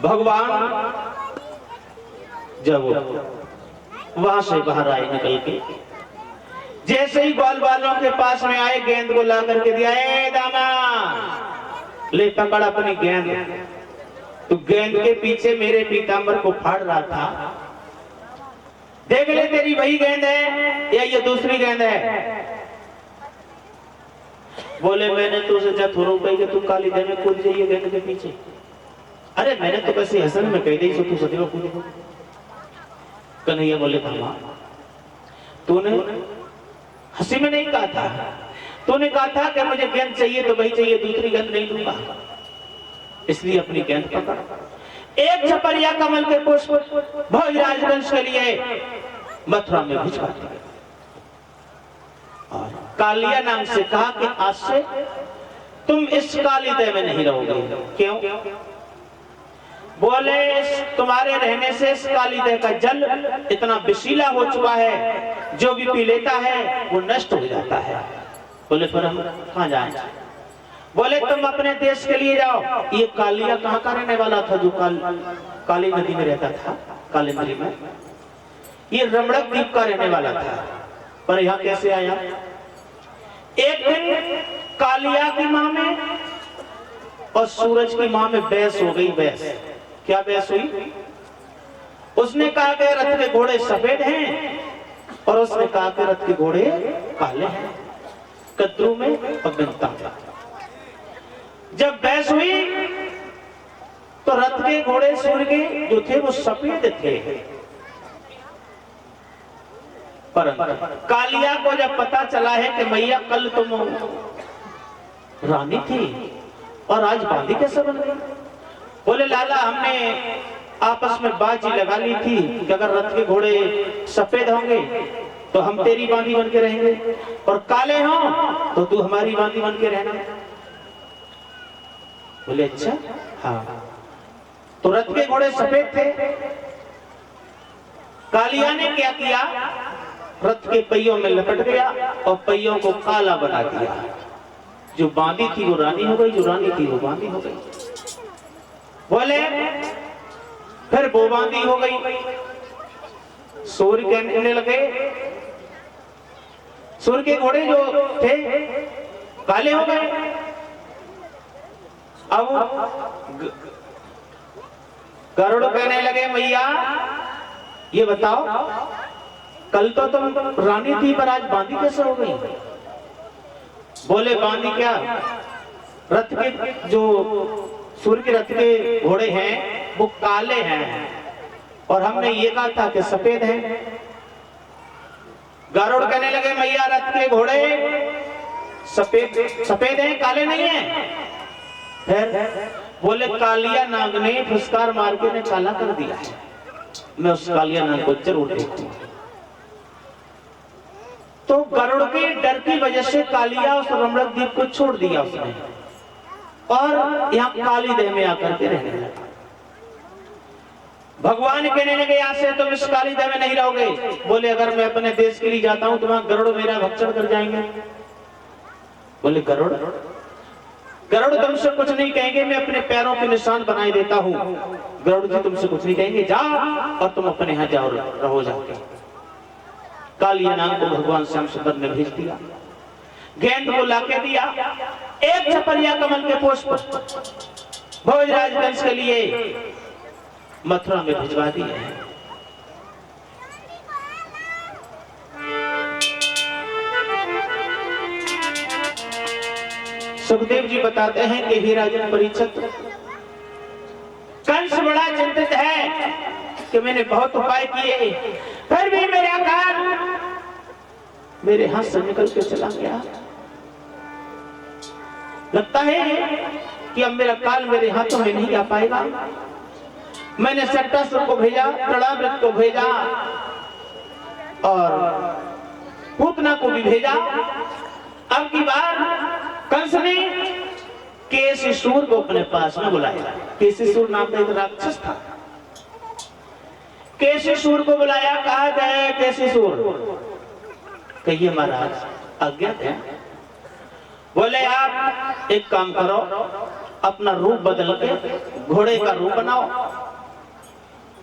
भगवान जब वहां से बाहर आए निकल के, जैसे ही ग्वाल वालों के पास में आए, गेंद को ला करके दिया, ए दामा ले पकड़ अपनी गेंद। तो गेंद के पीछे मेरे पीतांबर को फाड़ रहा था, देख ले तेरी वही गेंद है या ये दूसरी गेंद है? बोले मैंने तुझसे जब थोड़ा कही कि तू काली दे में कूद जाइए गेंद के पीछे। अरे मैंने तो वैसे हसन में कह दी सो तू सदैव कूद। कन्हैया बोले थामा, तूने हंसी में नहीं कहा था, तूने कहा था कि मुझे गेंद चाहिए तो वही चाहिए, दूसरी गेंद नहीं दूंगा। इसलिए अपनी गेंद पकड़, एक छपरिया कमल के पुष्प भोजराज वंश के लिए मथुरा में भिजवा दिए। और कालिया नाम से कहा कि आज से तुम इस कालीदह में नहीं रहोगे। क्यों? बोले तुम्हारे रहने से इस कालीदह का जल इतना विशीला हो चुका है, जो भी पी लेता है वो नष्ट हो जाता है। बोले फिर हम कहां जाएं? बोले तुम अपने देश के लिए जाओ। ये कालिया कहां का रहने वाला था? जो काली नदी में रहता था, काली नदी में। ये रमणक द्वीप का रहने वाला था, पर यहाँ कैसे आया? एक दिन कालिया की मां में और सूरज की मां में बहस हो गई। बहस क्या बहस हुई? उसने कहा कि रथ के घोड़े सफेद हैं और उसने कहा कि रथ के घोड़े काले हैं, कद्रू में और बिनता में। जब बहस हुई तो रथ के घोड़े सूर्य के जो थे वो सफेद थे, परंतु कालिया को जब पता चला है कि मैया कल तुम रानी थी और आज बांदी कैसे बन गई? बोले लाला हमने आपस में बाजी लगा ली थी कि अगर रथ के घोड़े सफेद होंगे तो हम तेरी बांदी बन के रहेंगे, और काले हों तो तू हमारी बांदी बन के रहना। बोले अच्छा हाँ। तो रथ के घोड़े सफेद थे। कालिया ने क्या किया? रथ के पहियों में लपट गया और पहियों को काला बना दिया। जो बांदी थी वो रानी हो गई, जो रानी थी वो बांदी हो गई। बोले फिर वो बांदी हो गई। सूर्य कहने लगे, सूर्य के घोड़े जो थे काले हो गए। अब गरुड़ कहने लगे मैया ये बताओ कल तो तुम रानी थी पर आज बांदी कैसे हो गई? बोले बांदी क्या, रथ के जो सूर्य के रथ के घोड़े हैं वो काले हैं और हमने ये कहा था कि सफेद हैं। गरुड़ कहने लगे मैया रथ के घोड़े सफेद हैं, काले नहीं हैं। फिर बोले कालिया नाग ने फुसकार मार के काला कर दिया है, मैं उस कालिया नाग को जरूर देखूं। तो गरुड़ के डर की वजह से कालिया उस रमणक द्वीप को छोड़ दिया उसने और यहाँ कालीदह में आकर के रहने लगा। भगवान कहने लगे यहाँ से तुम इस कालीदह में नहीं रहोगे। बोले अगर मैं अपने देश के लिए जाता हूं तो वहां गरुड़ मेरा भक्षण कर जाएंगे। बोले गरुड़ तुमसे कुछ नहीं कहेंगे, मैं अपने पैरों के निशान बनाए देता हूं। गरुड़ जी तुमसे कुछ नहीं कहेंगे, जाओ और तुम अपने यहाँ जाओ रहो जाके। कालिया नाग को भगवान श्याम सुंदर ने भेज दिया, गेंद को लाके दिया, एक छपरिया कमल के पुष्प भोजराज वंश के लिए मथुरा में भिजवा दिए। सुखदेव जी बताते हैं कि हे राजन परीक्षित, कंस बड़ा चिंतित है कि मैंने बहुत उपाय किए फिर भी मेरा काल मेरे हाथ से निकल के चला गया। लगता है कि अब मेरा काल मेरे हाथों में नहीं आ पाएगा। मैंने सट्टासुर को भेजा, तड़ावृत को भेजा और पूतना को भी भेजा। अब की बार कंस ने केसीसूर को अपने पास में बुलाया। केसीसूर नाम का एक राक्षस था। केसीसूर को बुलाया, कहा गया केसीसूर कहिए महाराज अज्ञात है। बोले आप एक काम करो, अपना रूप बदल के घोड़े का रूप बनाओ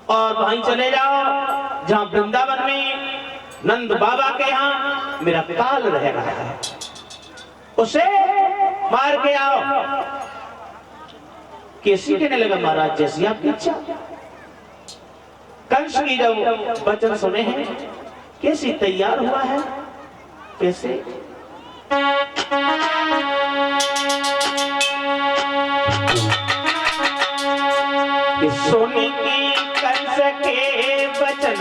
और वहीं चले जाओ जहां वृंदावन में नंद बाबा के यहाँ मेरा काल रह रहा है, उसे मार के आओ। केसी कहने लगा महाराज जैसी आपकी इच्छा। कंस की जब वचन सुने हैं केसी तैयार हुआ है। कैसे? कि सोने की कंस के वचन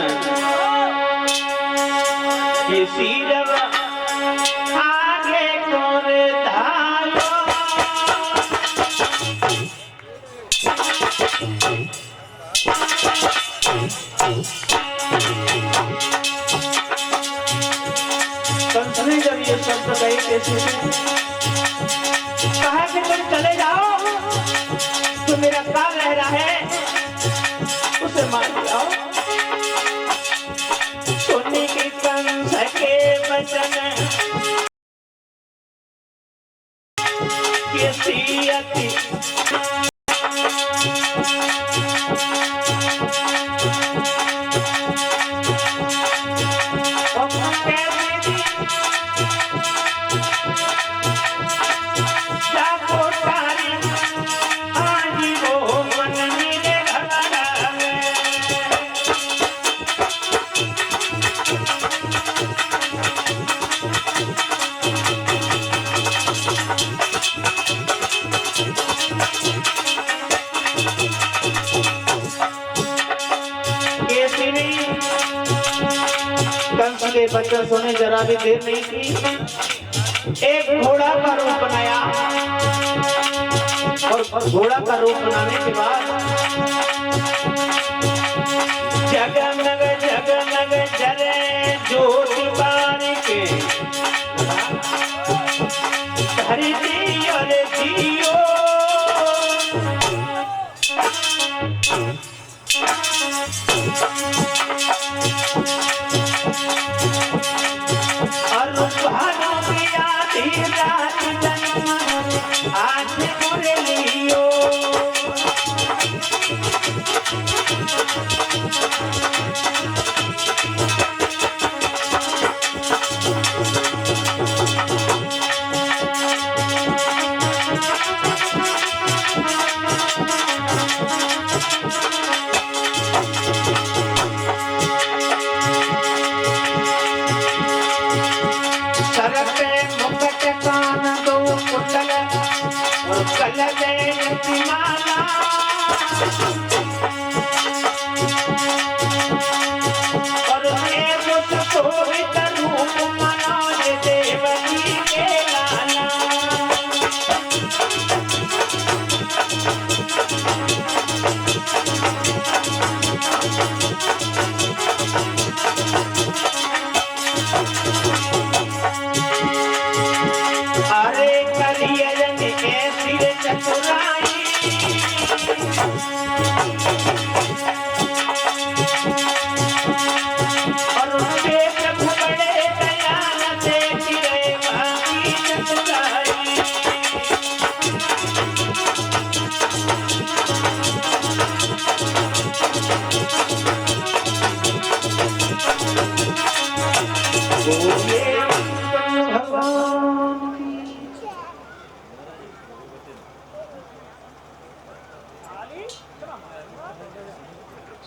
केसी जब आगे कौन धायो। कंस ने जब ये शब्द कहे केसी ने कहा कि तुम चले जाओ, तो मेरा काल रह रहा है उसे मार जाओ। सोने के कंस के वचन केसी अति के बच्चों सोने जरा भी देर नहीं की, एक घोड़ा का रूप बनाया और घोड़ा का रूप बनाने के बाद जगमग जरे ज्योति बारी के हरि दियो रे दियो। आज मुरे लियो और रूप मनोज देवकी के लाला। अरे करियन के सिर चतुराई और उसके प्रभु बड़े दयाल देख रहे बाकी चतुराई।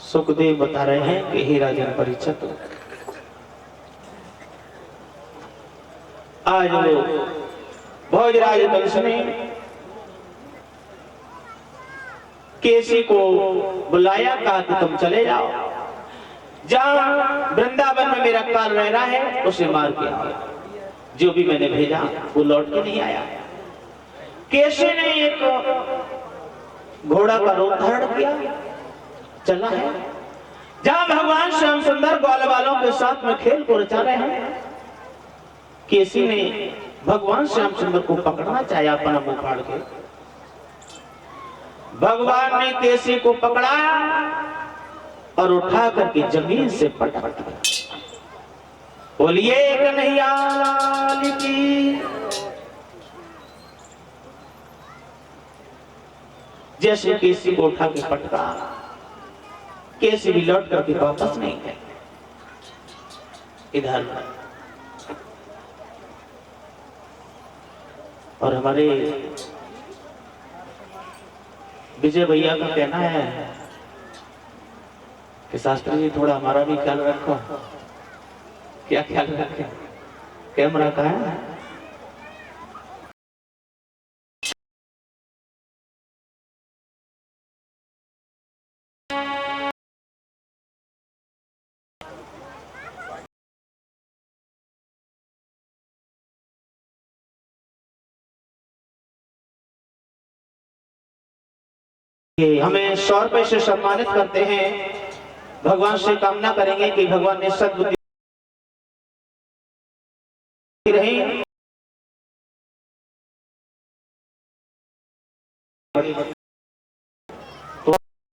सुखदेव बता रहे हैं कि हे राजन परीक्षित, आज वो भोजराज कंस ने केसी को बुलाया, कहा कि तुम चले जाओ, जहां वृंदावन में मेरा काल रह रहा है उसे मार के आओ। जो भी मैंने भेजा वो लौट के नहीं आया। केसी ने एक घोड़ा का रूप धारण किया, चला है जहां भगवान श्याम सुंदर ग्वाल वालों के साथ में खेल को रचा रहे हैं। केसी ने भगवान श्याम सुंदर को पकड़ना चाहा अपना मुंह फाड़ के। भगवान ने केसी को पकड़ाया और उठा करके जमीन से पटक दिया। बोलिए कन्हैया लाल की। जैसे केसी को उठा के पटका, कैसे भी लौट करके वापस नहीं गए। इधर और हमारे विजय भैया का कहना है कि शास्त्री जी थोड़ा हमारा भी ख्याल रखो। क्या ख्याल रखें? कैमरा का है। हमें 100 रुपए से सम्मानित करते हैं। भगवान से कामना करेंगे कि भगवान ने सद्बुद्धि रही।